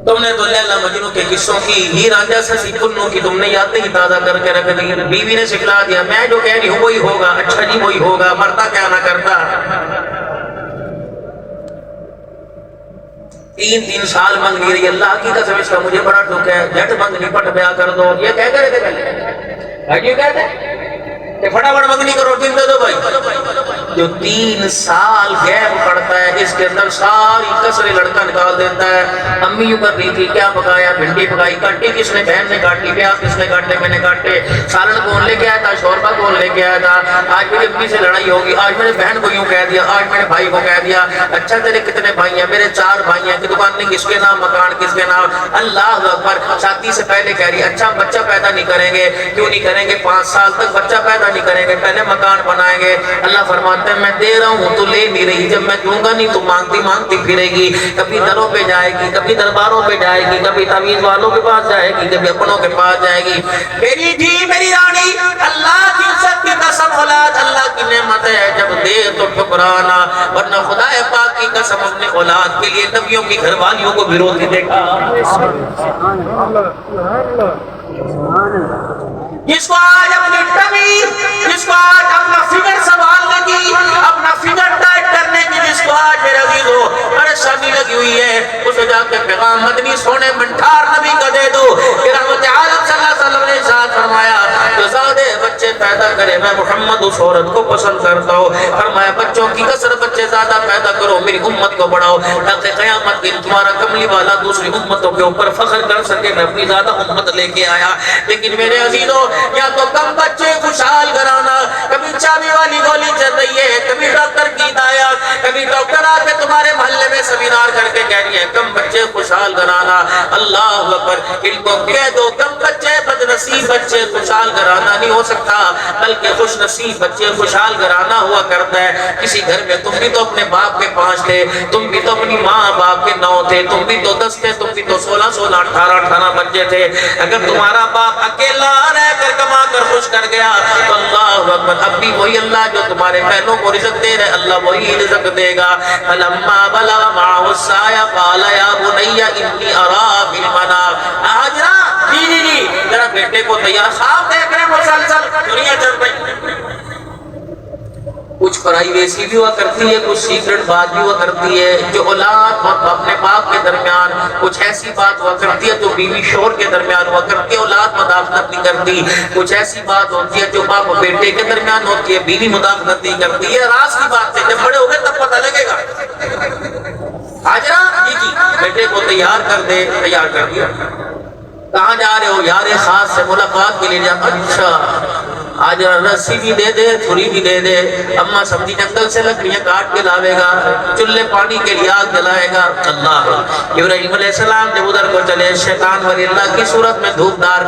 تم نے تو لیلا مجنوں کے قصوں کی ہی رانجھا سے پنوں کی تم نے یاد نہیں تازہ کر کے رکھ دی. بیوی نے سکھلا دیا میں جو کہہ رہی ہوں وہی ہوگا. اچھا جی وہی ہوگا, مرتا کیا نہ کرتا. 3 سال منگی رہی. اللہ کی قسم اس کا مجھے بڑا دکھ ہے. جھٹ بند نپٹ بیاہ کر دو یہ کہہ کر کے پہلے کیوں کہتے ہیں کہ فٹافٹ منگنی کرو دن دے دو بھائی. جو 3 سال گیپ پڑتا ہے اس کے اندر ساری کسرے لڑکا نکال دیتا ہے. امی یوں کر رہی تھی کیا پکایا, بھنڈی پکائی. کاٹی کس نے, بہن نے کاٹی. پیاز کس نے کاٹے, میں نے کاٹے. سالن کون لے کے آیا تھا, شوربہ کون لے کے آیا تھا. آج میری امی سے لڑائی ہوگی, آج میرے بہن کو یوں کہہ دیا, آج میرے بھائی کو کہہ دیا. اچھا تیرے کتنے بھائی ہیں, میرے 4 بھائی ہیں. کہ دکان نہیں کس کے نام, مکان کس کے نام. اللہ اکبر. شادی سے پہلے کہہ رہی اچھا بچہ پیدا نہیں کریں گے. کیوں نہیں کریں گے, 5 سال تک بچہ پیدا نہیں کریں گے, پہلے مکان بنائیں گے. اللہ فرماتے ہیں میں دے رہا ہوں تو لے نہیں رہی, جب میں دوں گا نہیں تو مانگتی مانگتی پھرے گی. کبھی دروں پہ جائے گی, کبھی درباروں پہ جائے گی, کبھی تعویذ والوں کے پاس جائے گی, کبھی اپنوں کے پاس جائے گی. میری جی میری رانی, اللہ کی عزت کی قسم اولاد اللہ کی نعمت ہے, جب دے تو ٹھکرانا. ورنہ خدا پاک کی قسم اپنے اولاد کے لیے نبیوں کی گھر والیوں کو بھی روتی دیکھا. جس کو آج اپنی ٹمی, جس کو آج اپنا فگر سنبھالنے کی, اپنا فگر ٹائٹ کرنے کی, جس کو آج میرے عزیزو پریشانی لگی ہوئی ہے, اسے جا کے پیغام مدنی سونے منٹھار نبی کا دے دو. کہ رحمت عالم صلی اللہ علیہ وسلم نے ارشاد فرمایا جو زیادہ بچے پیدا کرے میں محمد اس عورت کو پسند کرتا ہوں. فرمایا بچوں کی کثرت, بچے زیادہ پیدا کرو, میری امت کو بڑھاؤ, تاکہ قیامت کے تمہارا کملی والا دوسری امتوں کے اوپر فخر کر سکے میں اپنی زیادہ امت لے کے آیا. لیکن میرے عزیزو یا تو کم بچے خوشحال گھرانا, کبھی چابی والی گولی چل رہی ہے, کبھی ڈاکٹر کی ہدایت, کبھی ڈاکٹر آ کے تمہارے محلے میں سیمینار کر کے کہہ رہی ہے کم بچے خوشحال گھرانا. اللہ اکبر. ان کو کہہ دو کم بچے بد نصیب بچے خوشحال گھرانا نہیں ہو سکتا, بلکہ خوش نصیب بچے خوشحال گھرانا ہوا کرتا ہے. کسی گھر میں تم بھی تو اپنے باپ کے 5 تھے, تم بھی تو اپنی ماں باپ کے 9 تھے, تم بھی تو 10 تھے, تم بھی تو 16 16 18 بچے تھے. اگر تمہارا باپ اکیلا رہ کر کما کر خوش کر گیا تو اللہ اکبر, اب بھی وہی اللہ جو تمہارے بہنوں کو رزق دے رہے, اللہ وہی رزق دے گا. فلما بلغ معه السعي قال يا بني اني ارى في المنام. ہاجرہ جی ذرا بیٹے کو تیار, خواب دیکھ رہے مسلسل, دنیا چل رہی. کچھ پرائیویسی بھی ہوا کرتی ہے, کچھ سیکرٹ بات بھی ہوا کرتی ہے. جو اولاد اور اپنے باپ کے درمیان کچھ ایسی بات ہوا کرتی ہے جو بیوی شوہر کے درمیان ہوا کرتی ہے, اولاد مداخلت نہیں کرتی. کچھ ایسی بات ہوتی ہے جو باپ اور بیٹے کے درمیان ہوتی ہے, بیوی مداخلت نہیں کرتی ہے. راز کی بات ہے, جب بڑے ہو گئے تب پتہ لگے گا. ہاجرہ جی بیٹے کو تیار کر دے, تیار کر دیا. کہاں جا رہے ہو, یار خاص سے ملاقات کے لیے جا. اچھا آج رسی بھی دے دے, چھری بھی دے دے. اماں سمجھی جنگل سے لکڑیاں کاٹ کے لاوے گا, چولہے پانی کے لیے آگ جلائے گا. اللہ. ابراہیم علیہ السلام جب ادھر کو چلے, شیطان ولی اللہ کی صورت میں روپ دار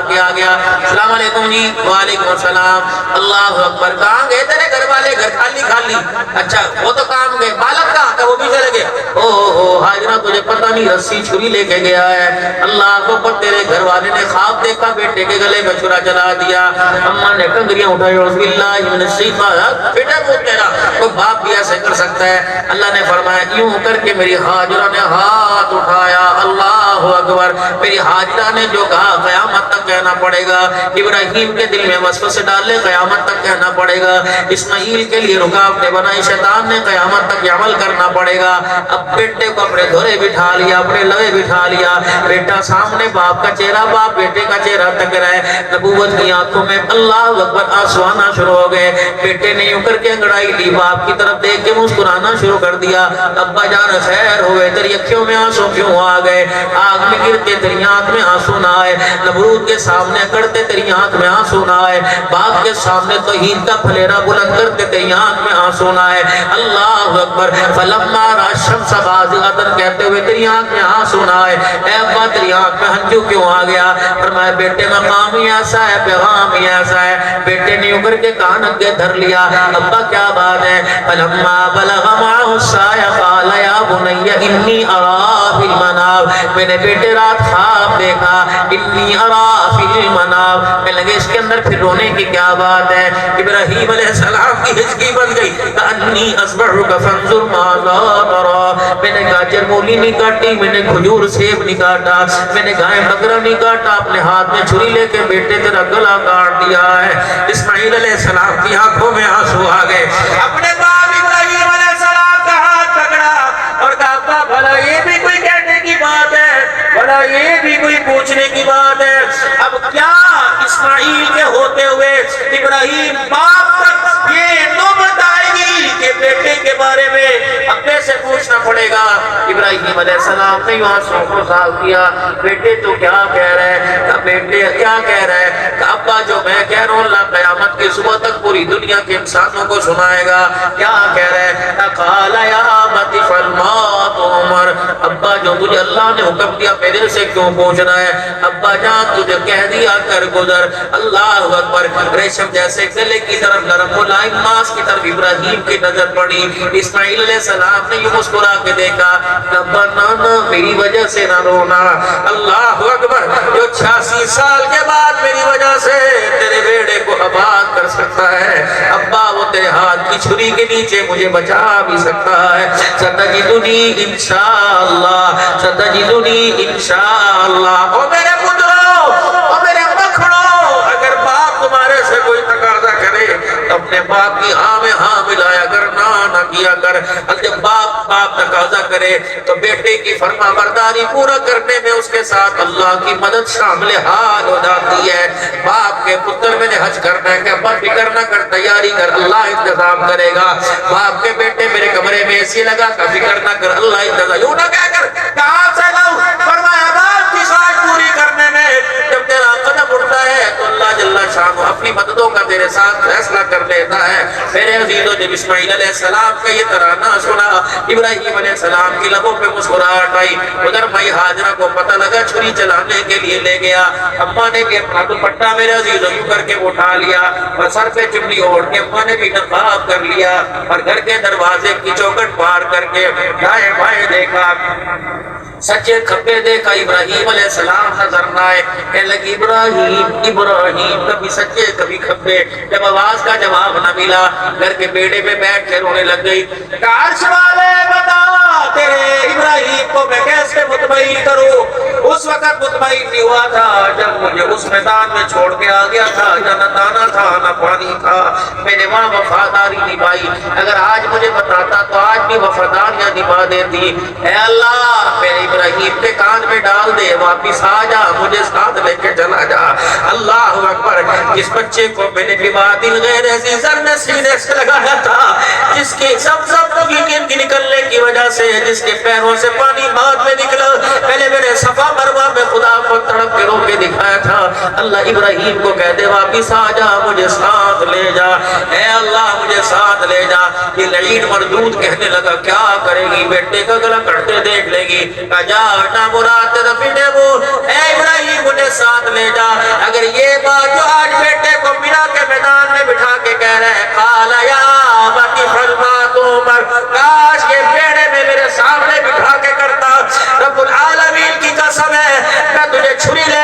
کے آ گیا. السلام علیکم جی. وعلیکم السلام. اللہ اکبر. کہاں گئے تیرے گھر والے, گھر خالی. اچھا وہ تو کام گئے, بالک کہاں تھا, وہ بھی چلے گئے. او ہاجرہ تجھے پتہ نہیں رسی چھری لے کے گیا ہے. اللہ اکبر. تیرے گھر والے نے خواب دیکھا بیٹے کے گلے میں چھرا چلا دیا. اماں نے کنگریاں اٹھائی, اعوذ باللہ من الشیطان. بیٹا وہ تیرا کوئی باپ بھی ایسے کر سکتا ہے. اللہ نے فرمایا یوں کر کے میری ہاجرہ نے ہاتھ اٹھایا. اللہ اکبر. میری ہاجرہ نے جو کہا قیامت تک کہنا پڑے گا. ابراہیم کے دل میں وسوسے ڈالے, قیامت تک کہنا پڑے گا. اسماعیل کے لیے رکاوٹیں بنائی شیطان نے, قیامت تک یہ عمل کرنا پڑے گا. اب بیٹے کو اپنے دھورے بٹھا لیا, اپنے لوے بٹھا لیا. بیٹا سامنے, باپ کا چہرہ, باپ بیٹے کا چہرہ تک رہے. نبوت کی آنکھوں میں اللہ اکبر آنسو آنا شروع ہو گئے. بیٹے نے یوں کر کے انگڑائی لی, باپ کی طرف دیکھ کے مسکرانا شروع کر دیا. ابا جان خیر ہوئے, تیری اکھیوں میں آنسو کیوں آ گئے؟ آگ میں گرتے تیری آنکھ میں آنسو نہ آئے, نمرود کے سامنے کڑتے تیری آنکھ میں آنسو نہ آئے, باپ کے سامنے توحید کا پھلیرا بلند کرتے تیری آنکھ میں آنسو نہ آئے. اللہ اکبر. فلما رأى الشمس بازغة کہتے ہوئے تیری آنکھ میں آنسو نہ آئے. اے ابا تیری آنکھ میں ہنجو کیوں آ گیا؟ فرمایا بیٹے مقام ہی ایسا ہے, پیغام ہی ایسا ہے. بیٹے نے اوپر کے کان اگے دھر لیا. ابا کیا بات ہے؟ فلما بلغ معه السعي قال يا یا بنی انی ارا فی المنام، میں نے بیٹے رات خواب دیکھا، انی ارا فی المنام، میں لگے اس کے اندر پھر رونے کی کیا بات ہے؟ ابراہیم علیہ السلام کی ہچکی بن گئی، انی اصبحک فانظر ماذا تری، میں نے گاجر مولی نہیں کاٹی، میں نے کھجور سیب نہیں کاٹا، میں نے گائے بکرا نہیں کاٹا، اپنے ہاتھ میں چھری لے کے بیٹے تیرا گلا کاٹ دیا ہے۔ اسماعیل علیہ السلام کی آنکھوں میں آنسو آ گئے، اپنے باپ ابراہیم علیہ السلام کا ہاتھ پکڑا اور کہا بھلا یہ بھی کوئی کہنے کی بات ہے، بھلا یہ بھی کوئی پوچھنے کی بات ہے؟ اب کیا اسماعیل کے ہوتے ہوئے ابراہیم باپ تک یہ نوبت آئے گی کہ بیٹے کے بارے میں اپنے سے پوچھنا پڑے گا؟ ابراہیم علیہ السلام نے یہاں سوکھو سال کیا، بیٹے تو کیا کہہ رہے ہیں؟ کہ بیٹے کیا کہہ رہے ہیں؟ کہ ابا جو میں کہہ رہا ہوں اللہ قیامت کی صبح تک پوری دنیا کے انسانوں کو سنائے گا۔ کیا کہہ رہے ہیں؟ قال یا ابت افعل ما تؤمر، ابا جو تجھے اللہ نے حکم دیا میرے سے کیوں پوچھ رہا ہے؟ ابا جان تجھے کہہ دیا کر گزر۔ اللہ اکبر، ریشم جیسے گلے کی طرف نرم ملائم ماس کی طرف ابراہیم کی نظر پڑی۔ اسماعیل علیہ السلام نے یہ مسکرا کے دیکھا، ابا نانا میری وجہ سے نہ رونا۔ اللہ اکبر، جو 86 سال کے بعد میری وجہ سے تیرے بیڑے کو آباد کر سکتا ہے، ابا وہ تیرے ہاتھ کی چھری کے نیچے مجھے بچا بھی سکتا ہے۔ ستجدنی انشاءاللہ، ستجدنی انشاءاللہ۔ او میرے پتروں، او میرے مکھڑوں، اگر باپ تمہارے سے کوئی تقاضا کرے تو اپنے باپ کی ہاں میں ہاں ملایا کر، نہ کیا کر۔ جب باپ تقاضا کرے تو بیٹے کی فرما برداری پورا کرنے میں اس کے ساتھ اللہ کی مدد شامل حال ہو جاتی ہے۔ باپ کے پتر میں نے حج کرنا ہے کہ ابا فکر نہ کر، تیاری کر، اللہ انتظام کرے گا۔ باپ کے بیٹے میرے کمرے میں اے سی لگا کہ فکر نہ کر، اللہ انتظام، یوں نہ کہہ کر کہاں سے لاؤں؟ فرمایا باپ کی خواہش پوری کرنے میں جب تیرا قدم اٹھتا ہے تو اللہ جل شانہ اپنی مددوں کا تیرے ساتھ فیصلہ کر لیتا ہے۔ میرے عزیزو، جب اسماعیل علیہ السلام کا یہ ترانہ سنا، ابراہیم علیہ السلام کی لبوں پہ مسکراہٹ آئی۔ ادھر بھائی ہاجرہ کو پتہ لگا، چھری چلانے کے لیے لے گیا، اماں نے بھی اپنا دوپٹہ میرے عزیزو یوں کر کے اٹھا لیا اور سر پہ چمنی اوڑھ کے اماں نے بھی نقاب کر لیا اور گھر کے دروازے کی چوکھٹ پار کر کے دائیں بائیں دیکھا، سچے کھبے دیکھا، ابراہیم علیہ السلام نظر نہ آئے۔ کہنے لگی ابراہیم ابراہیم، کبھی سچے کبھی کھبے۔ جب آواز کا جواب نہ ملا، گھر کے بیڑے میں بیٹھ کے رونے لگ گئی۔ عرش والے بتا تیرے ابراہیم کو میں کیسے مطمئن کروں؟ اس وقت مطمئن نہیں ہوا تھا جب مجھے اس میدان میں چھوڑ کے آ گیا تھا، جہاں نہ دانا تھا نہ پانی تھا، میں نے وہاں وفاداری نبھائی۔ اگر آج مجھے بتاتا تو آج بھی وفاداریاں نبھا دیتی۔ اے اللہ میرے ابراہیم کے کان میں ڈال دے، واپس آ جا، مجھے ساتھ لے کے چلا جا۔ اللہ اکبر، جس بچے کو میں نے ببادل غیر عزیزر نے سینے سے لگایا تھا، جس کی زمزم کی نکلنے کی وجہ سے جس کے پیروں سے پانی بعد میں نکلا، پہلے میرے صفا مروہ میں خدا کو تڑپ کے رو کے دکھایا تھا، اللہ ابراہیم کو کہہ دے واپس آ جا، مجھے ساتھ لے جا، اے اللہ مجھے ساتھ لے جا۔ یہ لعین مردود کہنے لگا کیا کرے گی؟ بیٹے کا گلا کٹتے دیکھ لے گی، کہا جا نا مراد دفنے وہ، اے ابراہیم مجھے ساتھ لے جا۔ اگر یہ بات جو آج بیٹے کو مینا کے میدان میں بٹھا کے کہہ رہے ہیں، قال یا ابت افعل ما تؤمر، کاش کے بیڑے میں میرے سامنے بٹھا کے کرتا۔ رب العالمین کی قسم ہے، میں تجھے چھری لے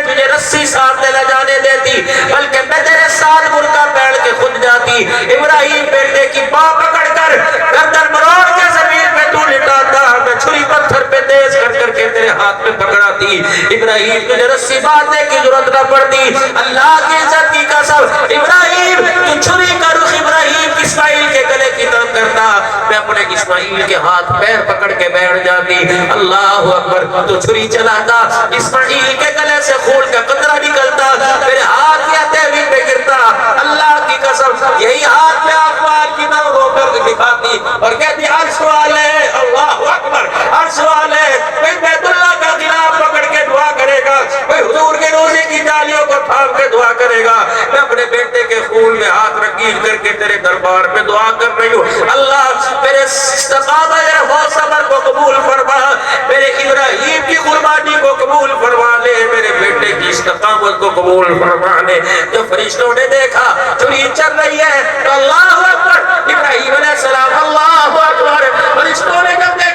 تجھے رسی ساتھ لے جانے دیتی، بلکہ میں تیرے ساتھ برقع پہن کے خود جاتی۔ ابراہیم بیٹے کی باں پکڑ کر گردن مروڑ کے زمین پہ تو لٹاتا، میں چھری پتھر پہ تیز کر کے تیرے ہاتھ میں پکڑاتی۔ ابراہیم تجھے رسی باندھنے کی ضرورت نہ پڑتی۔ اللہ کی عزت کی قسم، ابراہیم تو چھری کا رخ ابراہیم اسماعیل کے گلے کی طرف کرتا، میں اپنے اسماعیل کے ہاتھ پیر پکڑ کے بیٹھ جاتی۔ اللہ اکبر، تو چھری چلاتا، اسماعیل کے گلے سے خون کا قطرہ نکلتا، میرے ہاتھ کی ہتھیلی پہ گرتا۔ اللہ کی قسم، یہی ہاتھ میں اخبار کی نہ رو کر دکھاتی اور کہتی عرش والے، اللہ اکبر، عرش والے، کوئی بیت اللہ کا غلاف پکڑ کے دعا کرے گا، کوئی حضور کے روزے کی ڈالیوں کو تھام کے دعا کرے گا، میں اپنے بیٹے کے خون میں ہاتھ رکیل کر کے تیرے دربار میں دعا کر رہی ہوں۔ اللہ میرے استقامہ و صبر کو قبول فرما، میرے ابراہیم کی قربانی کو قبول فرما لے، میرے بیٹے کی استقامت کو قبول فرما لے۔ جو فرشتوں نے دیکھا چھری چل رہی ہے تو اللہ اکبر، ابراہیم علیہ السلام اللہ اکبر، فرشتوں نے جب دیکھا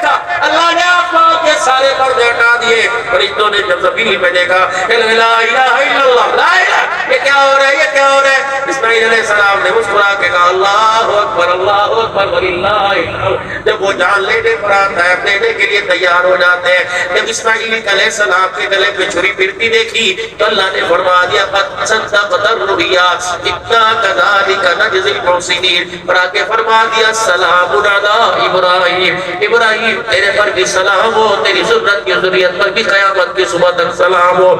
فرشتوں نے جب زمین پہ دیکھا لا الہ الا اللہ، لا الہ، یہ کیا ہو رہا ہے، یہ کیا ہو رہا ہے؟ اسماعیل علیہ السلام نے مسکرا کے کہا اللہ اکبر وللہ الحمد۔ جب وہ جان لینے پر آتا ہے، دینے کے لیے تیار ہو جاتے ہیں، جب اسماعیل علیہ السلام کے گلے پہ چھری پھرتی دیکھی تو اللہ نے فرما دیا قد صدقت الرؤیا انا كذلك نجزي المحسنین، اور آگے فرما دیا سلام علی ابراہیم، ابراہیم تیرے پر بھی سلام ہو، تیری ذریت کی ذریت پر بھی قیامت کی صبح تک سلام ہو۔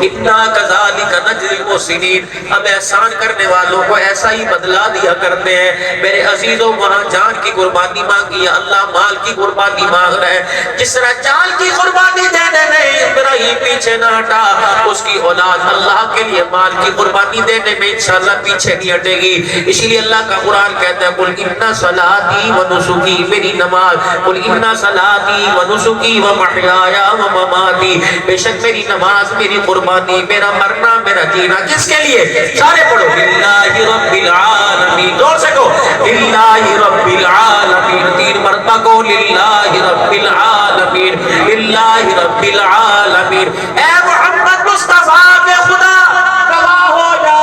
انا كذلك نجزي المحسنین، ہم احسان کرنے والوں کو ایسا ہی بدلہ دیا کرتے ہیں۔ میرے عزیزوں وہاں جان کی قربانی مانگی ہے، اللہ مال کی قربانی مانگ رہے ہیں۔ جس طرح جان کی قربانی دینے میں ابراہیم پیچھے نہ ہٹا، اس کی اولاد اللہ کے لیے مال کی قربانی دینے میں انشاءاللہ پیچھے نہیں ہٹے گی۔ اسی لیے اللہ کا قرآن کہتا ہے قل ان صلاتی و نسکی، میری نماز، قل ان صلاتی و نسکی و محیای و مماتی، بے شک میری نماز، میری قربانی، میرا مرنا، میرا جینا کس کے لیے؟ سارے پڑھو للہ رب العالمین، زور سے کہو للہ رب العالمین، تین مرتبہ کو للہ رب العالمین، للہ رب العالمین۔ اے محمد مصطفیٰ کے خدا گواہ ہو جا،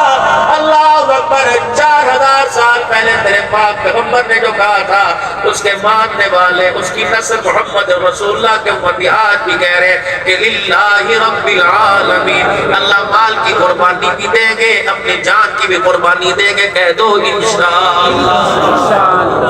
اللہ اکبر، 4000 سال پہلے تیرے پاک پیغمبر نے جو کہا تھا اس کے ماننے والے، اس کی نسل محمد رسول اللہ کے امتی آج بھی کہہ رہے ہیں کہ للہ رب العالمین، اللہ مال کی قربانی بھی دیں گے، اپنی جان کی بھی قربانی دیں گے، کہہ دو انشاءاللہ۔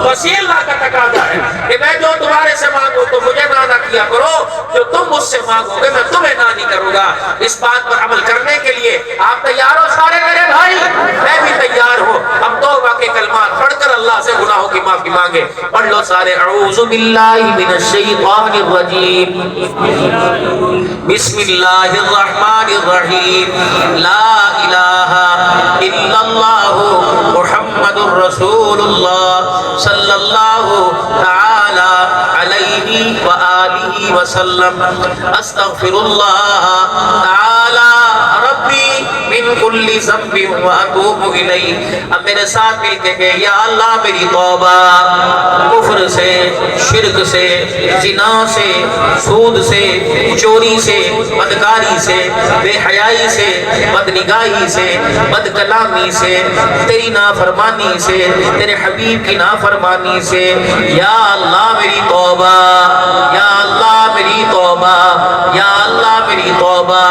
بس یہ اللہ کا تقاضا ہے کہ میں جو تمہارے سے مانگوں تو مجھے نہ کیا کرو، جو تم مجھ سے مانگو گے میں تمہیں نہ نہیں کروں گا۔ اس بات پر عمل کرنے کے لیے آپ تیار ہو سارے میرے بھائی؟ میں بھی تیار ہوں۔ ہم توبہ کے کلمات پڑھ کر اللہ سے گناہوں کی معافی مانگے۔ پڑھ لو سارے اعوذ باللہ من الشیطان الرجیم، بسم اللہ الرحمن الرحیم، لا الہ الا اللہ محمد الرسول اللہ صلی اللہ تعالی علیہ وآلہ وسلم، استغفر اللہ تعالی ربی من کل ذنب واتوب الیہ۔ اب میرے ساتھ مل کے کہ یا اللہ میری توبہ کفر سے، شرک سے، زنا سے، سود سے، چوری سے، بدکاری سے، بے حیائی سے، بدنگاہی سے، بد کلامی سے، تیری نافرمانی سے، تیرے حبیب کی نافرمانی سے، یا اللہ میری توبہ، یا اللہ میری توبہ، یا اللہ میری توبہ۔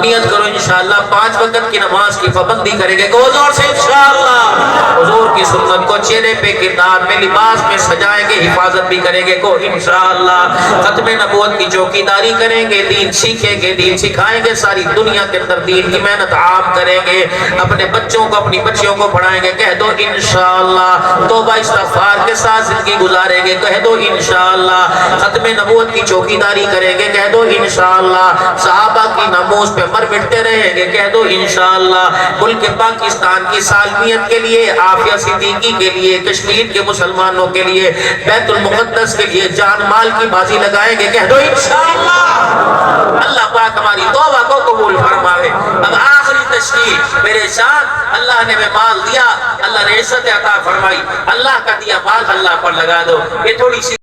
نیت کرو انشاءاللہ 5 وقت کی نماز کی پابندی کریں گے، کو زور سے انشاءاللہ، حضور کی سنت کو چہرے پہ، کردار میں، لباس میں سجائیں گے، حفاظت بھی کریں گے، کو انشاءاللہ ختم نبوت کی چوکیداری کریں گے، دین سیکھیں گے، دین سکھائیں گے، ساری دنیا کے اندر دین کی محنت عام کریں گے، اپنے بچوں کو، اپنی بچیوں کو پڑھائیں گے، کہہ دو انشاءاللہ، توبہ استغفار کے ساتھ زندگی گزاریں گے، کہہ دو انشاءاللہ، ختم نبوت کی چوکیداری کریں گے، کہہ دو انشاءاللہ، صحابہ کی ناموس پہ مر مٹتے رہیں گے، کہہ دو انشاءاللہ، ملک پاکستان کی سالمیت کے لیے، عافیہ صدیقی کے لیے، کشمیر کے مسلمانوں کے لیے، بیت المقدس کے لیے جان مال کی بازی لگائیں گے، کہہ دو انشاءاللہ۔ اللہ پاک ہماری توبہ کو قبول فرمائے۔ اب آخری تشکیل، میرے شان اللہ نے میں مال دیا، اللہ نے عزت عطا فرمائی، اللہ کا دیا مال اللہ پر لگا دو۔ یہ تھوڑی سی